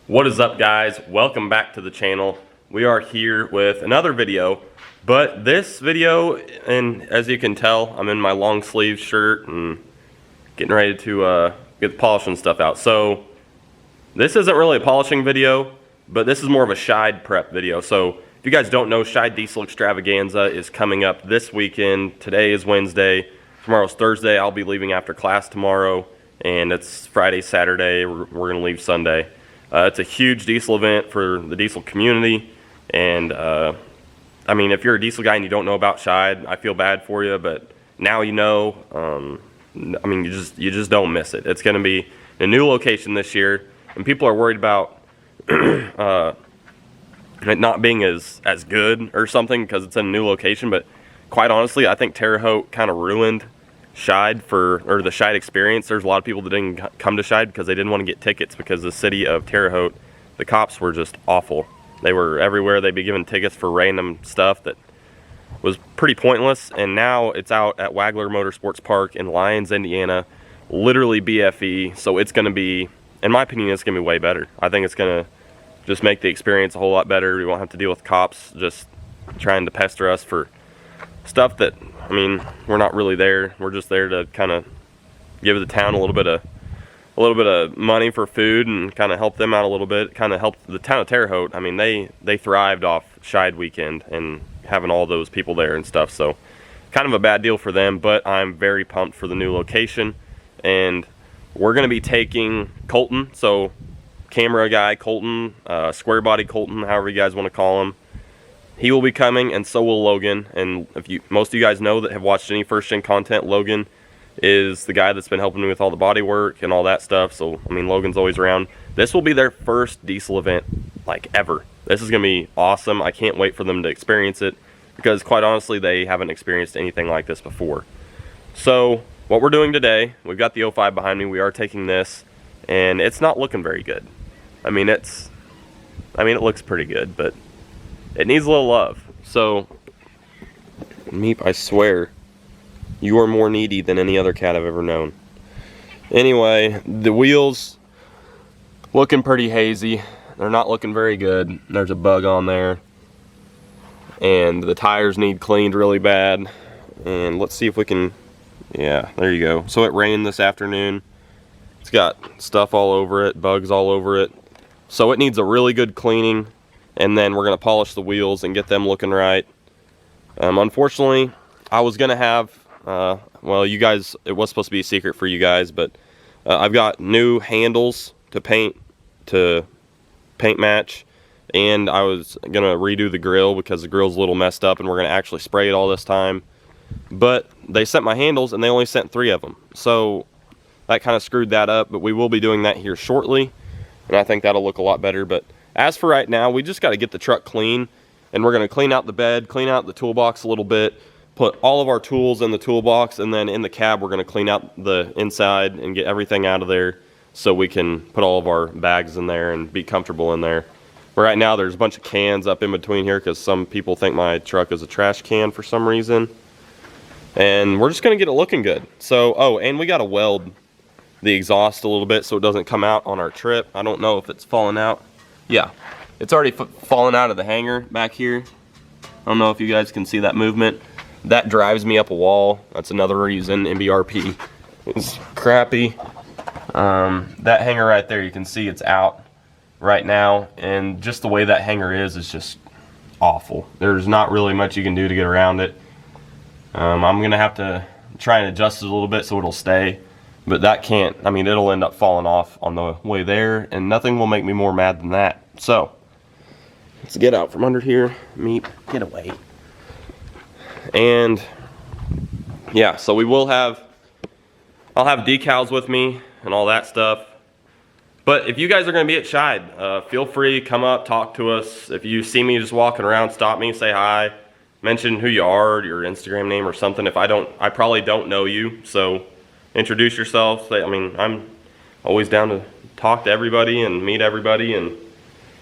What is up, guys? Welcome back to the channel. We are here with another video, but this video, and as you can tell, I'm in my long sleeve shirt and getting ready to get the polishing stuff out. So this isn't really a polishing video, but this is more of a Scheid prep video. So if you guys don't know, Schied Diesel Extravaganza is coming up this weekend. Today is Wednesday, tomorrow's Thursday. I'll be leaving after class tomorrow, and it's Friday, Saturday. We're gonna leave Sunday. It's a huge diesel event for the diesel community, and I mean, if you're a diesel guy and you don't know about Scheid, I feel bad for you, but now you know. I mean, you just don't miss it. It's going to be a new location this year, and people are worried about it not being as good or something because it's in a new location. But quite honestly, I think Terre Haute kind of ruined Scheid or the Scheid experience. There's a lot of people that didn't come to Scheid because they didn't want to get tickets because the city of Terre Haute, the cops were just awful. They were everywhere. They'd be giving tickets for random stuff that was pretty pointless. And now it's out at Wagler Motorsports Park in Lyons, Indiana, literally BFE. So it's going to be, in my opinion, it's going to be way better. I think it's going to just make the experience a whole lot better. We won't have to deal with cops just trying to pester us for stuff that, I mean, we're not really there. We're just there to kind of give the town a little bit of money for food and kind of help them out a little bit. Kind of help the town of Terre Haute. I mean, they thrived off Scheid weekend and having all those people there and stuff. So kind of a bad deal for them, but I'm very pumped for the new location. And we're going to be taking Colton, so camera guy Colton, square body Colton, however you guys want to call him. He will be coming, and so will Logan. And if most of you guys know that have watched any first gen content, Logan is the guy that's been helping me with all the body work and all that stuff. So I mean, Logan's always around. This will be their first diesel event like ever. This is gonna be awesome. I can't wait for them to experience it because quite honestly, they haven't experienced anything like this before. So what we're doing today, we've got the 05 behind me. We are taking this, and it's not looking very good. I mean, it looks pretty good, but it needs a little love. So, Meep, I swear, you are more needy than any other cat I've ever known. Anyway, the wheels looking pretty hazy. They're not looking very good. There's a bug on there. And the tires need cleaned really bad. And let's see if we can, yeah, there you go. So it rained this afternoon. It's got stuff all over it, bugs all over it. So it needs a really good cleaning. And then we're going to polish the wheels and get them looking right. Unfortunately, I was going to have, well, you guys, it was supposed to be a secret for you guys, but I've got new handles to paint match, and I was going to redo the grill because the grill's a little messed up, and we're going to actually spray it all this time. But they sent my handles, and they only sent 3 of them. So that kind of screwed that up, but we will be doing that here shortly, and I think that'll look a lot better. But as for right now, we just got to get the truck clean, and we're going to clean out the bed, clean out the toolbox a little bit, put all of our tools in the toolbox, and then in the cab we're going to clean out the inside and get everything out of there so we can put all of our bags in there and be comfortable in there. But right now there's a bunch of cans up in between here because some people think my truck is a trash can for some reason. And we're just going to get it looking good. So, oh, and we got to weld the exhaust a little bit so it doesn't come out on our trip. I don't know if it's falling out. Yeah, it's already fallen out of the hanger back here. I don't know if you guys can see that movement. That drives me up a wall. That's another reason MBRP is crappy. That hanger right there, you can see it's out right now, and just the way that hanger is just awful. There's not really much you can do to get around it. I'm gonna have to try and adjust it a little bit so it'll stay, but that can't, I mean, it'll end up falling off on the way there, and nothing will make me more mad than that. So let's get out from under here. Meep, get away. And yeah, so we will have, I'll have decals with me and all that stuff. But if you guys are going to be at Scheid, feel free, come up, talk to us. If you see me just walking around, stop me, say hi, mention who you are, your Instagram name or something. If I probably don't know you, so introduce yourself. Say, I mean, I'm always down to talk to everybody and meet everybody, and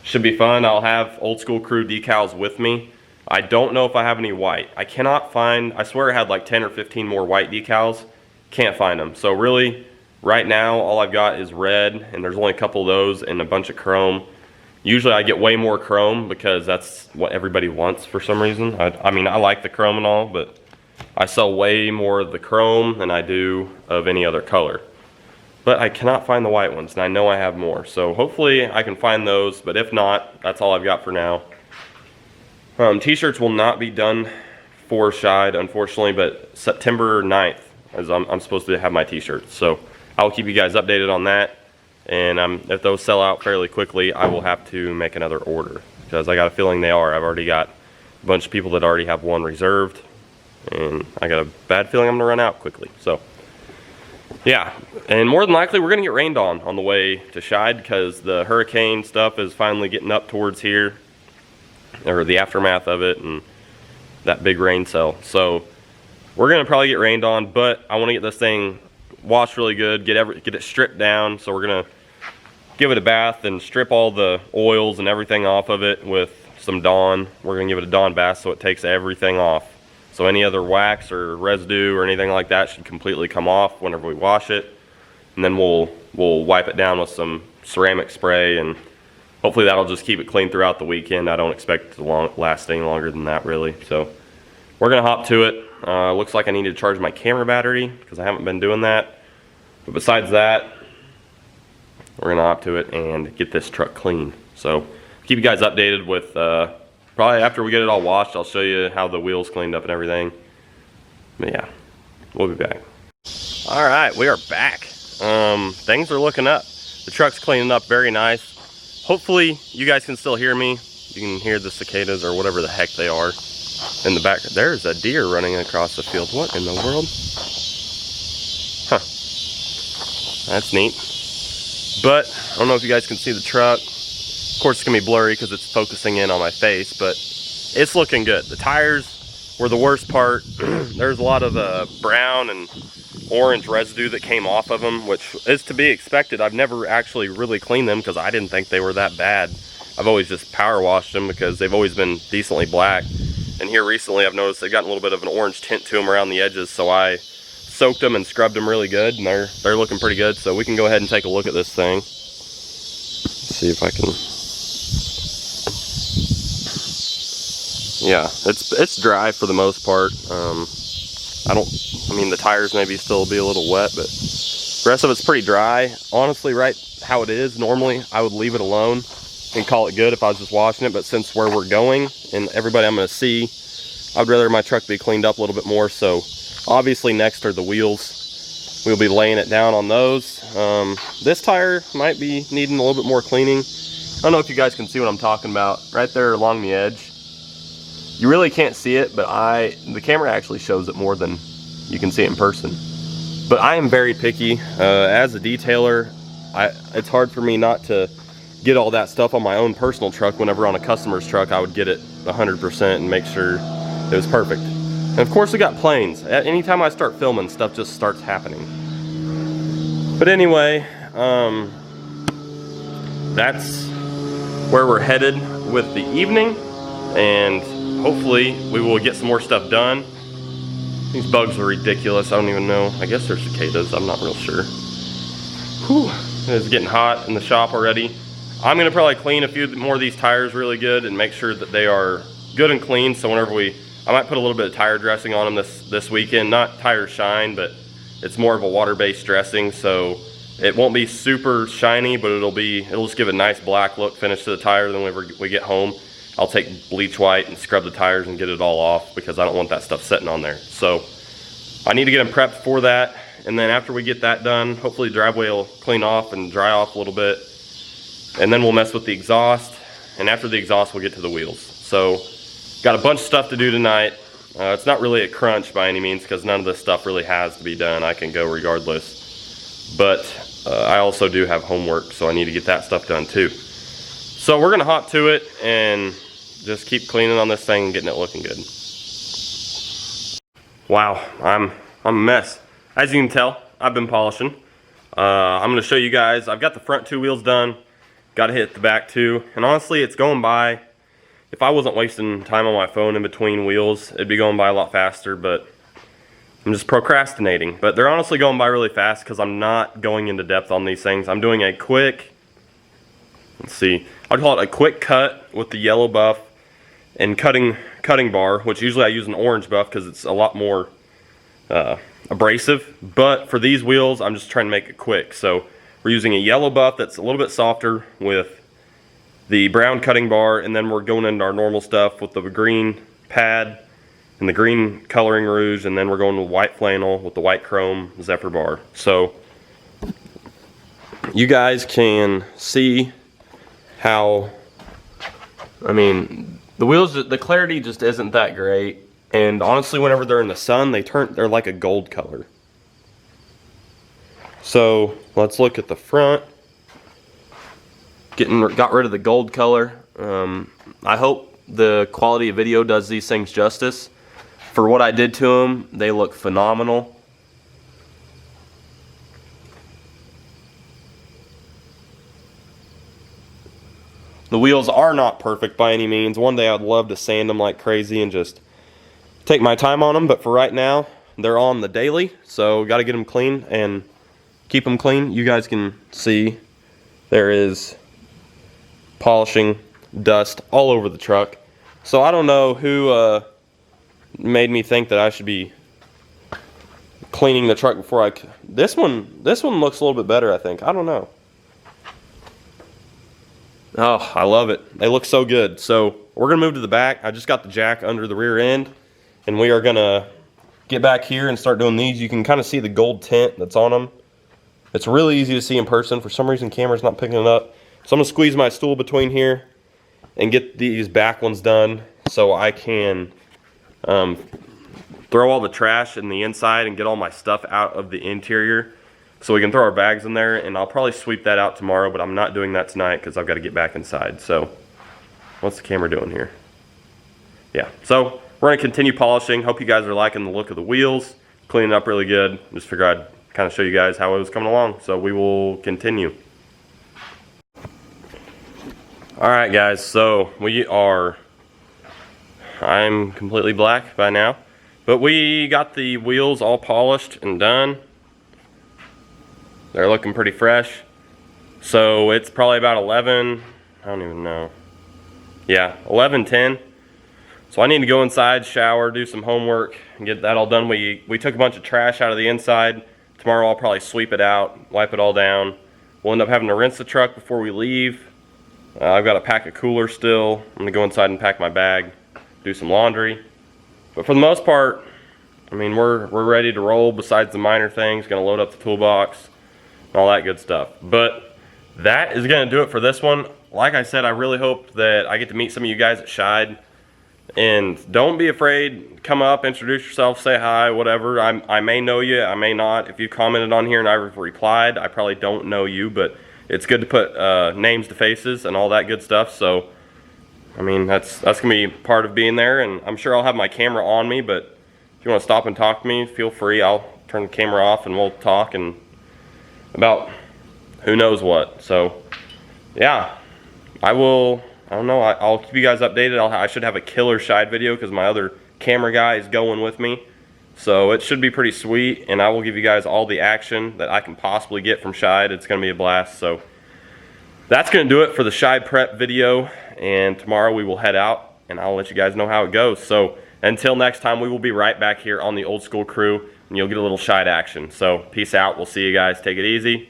should be fun. I'll have Old School Crew decals with me. I don't know if I have any white. I cannot find, I swear I had like 10 or 15 more white decals. Can't find them. So really, Right now, all I've got is red, and there's only a couple of those and a bunch of chrome. Usually I get way more chrome because that's what everybody wants for some reason. I mean, I like the chrome and all, but I sell way more of the chrome than I do of any other color. But I cannot find the white ones, and I know I have more. So hopefully I can find those, but if not, that's all I've got for now. T-shirts will not be done for Scheid, unfortunately, but September 9th, as I'm supposed to have my t-shirts. So I'll keep you guys updated on that. And if those sell out fairly quickly, I will have to make another order, because I got a feeling they are. I've already got a bunch of people that already have one reserved, and I got a bad feeling I'm gonna run out quickly. So yeah, and more than likely we're gonna get rained on the way to Scheid, because the hurricane stuff is finally getting up towards here, or the aftermath of it, and that big rain cell. So we're gonna probably get rained on, but I want to get this thing washed really good, get it stripped down. So we're gonna give it a bath and strip all the oils and everything off of it with some Dawn. We're gonna give it a Dawn bath so it takes everything off. So any other wax or residue or anything like that should completely come off whenever we wash it. And then we'll wipe it down with some ceramic spray, and hopefully that'll just keep it clean throughout the weekend. I don't expect it to last any longer than that, really. So we're gonna hop to it. Looks like I need to charge my camera battery because I haven't been doing that. But besides that, we're gonna hop to it and get this truck clean. So keep you guys updated with, probably after we get it all washed, I'll show you how the wheels cleaned up and everything. But yeah, we'll be back. All right, we are back. Things are looking up. The truck's cleaning up very nice. Hopefully you guys can still hear me. You can hear the cicadas or whatever the heck they are in the back. There's a deer running across the field. What in the world? Huh. That's neat. But I don't know if you guys can see the truck. Of course it's gonna be blurry because it's focusing in on my face, but it's looking good. The tires were the worst part. There's a lot of brown and orange residue that came off of them, which is to be expected. I've never actually really cleaned them because I didn't think they were that bad. I've always just power washed them because they've always been decently black. And here recently I've noticed they've gotten a little bit of an orange tint to them around the edges, so I soaked them and scrubbed them really good, and they're looking pretty good. So we can go ahead and take a look at this thing. Let's see if I can. Yeah, it's dry for the most part. I mean the tires maybe still be a little wet, but the rest of it's pretty dry. Honestly, right how it is, normally I would leave it alone and call it good if I was just washing it, but since where we're going and everybody I'm gonna see, I'd rather my truck be cleaned up a little bit more. So obviously next are the wheels. We'll be laying it down on those. This tire might be needing a little bit more cleaning. I don't know if you guys can see what I'm talking about. Right there along the edge. You really can't see it, but the camera actually shows it more than you can see it in person. But I am very picky. As a detailer, it's hard for me not to get all that stuff on my own personal truck. Whenever on a customer's truck, I would get it 100% and make sure it was perfect. And of course we got planes. Anytime I start filming, stuff just starts happening. But anyway, that's where we're headed with the evening, and hopefully we will get some more stuff done. These bugs are ridiculous. I don't even know. I guess they're cicadas. I'm not real sure. Whew. It's getting hot in the shop already. I'm gonna probably clean a few more of these tires really good and make sure that they are good and clean. So whenever I might put a little bit of tire dressing on them this weekend. Not tire shine, but it's more of a water-based dressing. So it won't be super shiny, but it'll just give a nice black look finish to the tire. Then whenever we get home, I'll take bleach white and scrub the tires and get it all off because I don't want that stuff sitting on there. So I need to get them prepped for that. And then after we get that done, hopefully the driveway will clean off and dry off a little bit. And then we'll mess with the exhaust. And after the exhaust, we'll get to the wheels. So got a bunch of stuff to do tonight. It's not really a crunch by any means because none of this stuff really has to be done. I can go regardless. But I also do have homework, so I need to get that stuff done too. So we're gonna hop to it and just keep cleaning on this thing and getting it looking good. Wow, I'm a mess. As you can tell, I've been polishing. I'm gonna show you guys, I've got the front two wheels done, gotta hit the back two, and honestly it's going by. If I wasn't wasting time on my phone in between wheels, it'd be going by a lot faster, but I'm just procrastinating. But they're honestly going by really fast because I'm not going into depth on these things. I'm doing a quick, let's see, I'd call it a quick cut with the yellow buff and cutting bar, which usually I use an orange buff because it's a lot more abrasive. But for these wheels, I'm just trying to make it quick. So we're using a yellow buff that's a little bit softer with the brown cutting bar, and then we're going into our normal stuff with the green pad and the green coloring rouge, and then we're going with white flannel with the white chrome Zephyr bar. So you guys can see how, I mean, the wheels, the clarity just isn't that great, and honestly whenever they're in the sun they're like a gold color. So let's look at the front. Got rid of the gold color. I hope the quality of video does these things justice. For what I did to them, they look phenomenal. The wheels are not perfect by any means. One day I'd love to sand them like crazy and just take my time on them, but for right now, they're on the daily, so got to get them clean and keep them clean. You guys can see there is polishing dust all over the truck. So I don't know who made me think that I should be cleaning the truck before I... This one looks a little bit better, I think. I don't know. Oh, I love it. They look so good. So we're gonna move to the back. I just got the jack under the rear end, and we are gonna get back here and start doing these. You can kind of see the gold tint that's on them. It's really easy to see in person. For some reason, camera's not picking it up. So I'm gonna squeeze my stool between here and get these back ones done so I can throw all the trash in the inside and get all my stuff out of the interior so we can throw our bags in there. And I'll probably sweep that out tomorrow, but I'm not doing that tonight because I've got to get back inside. So what's the camera doing here? Yeah, so we're gonna continue polishing. Hope you guys are liking the look of the wheels. Cleaning up really good. Just figured I'd kind of show you guys how it was coming along. So we will continue. Alright guys, so I'm completely black by now, but we got the wheels all polished and done. They're looking pretty fresh. So it's probably about 11, I don't even know. Yeah, 11:10. So I need to go inside, shower, do some homework, and get that all done. We took a bunch of trash out of the inside. Tomorrow I'll probably sweep it out, wipe it all down. We'll end up having to rinse the truck before we leave. I've got to pack a cooler still. I'm gonna go inside and pack my bag, do some laundry. But for the most part, I mean, we're ready to roll besides the minor things. Gonna load up the toolbox and all that good stuff. But that is gonna do it for this one. Like I said, I really hope that I get to meet some of you guys at Scheid. And don't be afraid, come up, introduce yourself, say hi, whatever. I may know you, I may not. If you commented on here and I've replied, I probably don't know you, but it's good to put names to faces and all that good stuff. So, I mean, that's gonna be part of being there, and I'm sure I'll have my camera on me, but if you wanna stop and talk to me, feel free. I'll turn the camera off and we'll talk and about who knows what. So, yeah, I don't know, I'll keep you guys updated. I should have a killer Scheid video because my other camera guy is going with me. So it should be pretty sweet, and I will give you guys all the action that I can possibly get from Scheid. It's gonna be a blast. So that's gonna do it for the Scheid prep video, and tomorrow we will head out and I'll let you guys know how it goes. So until next time, we will be right back here on the Old School Crew, and you'll get a little Scheid action. So peace out, we'll see you guys, take it easy.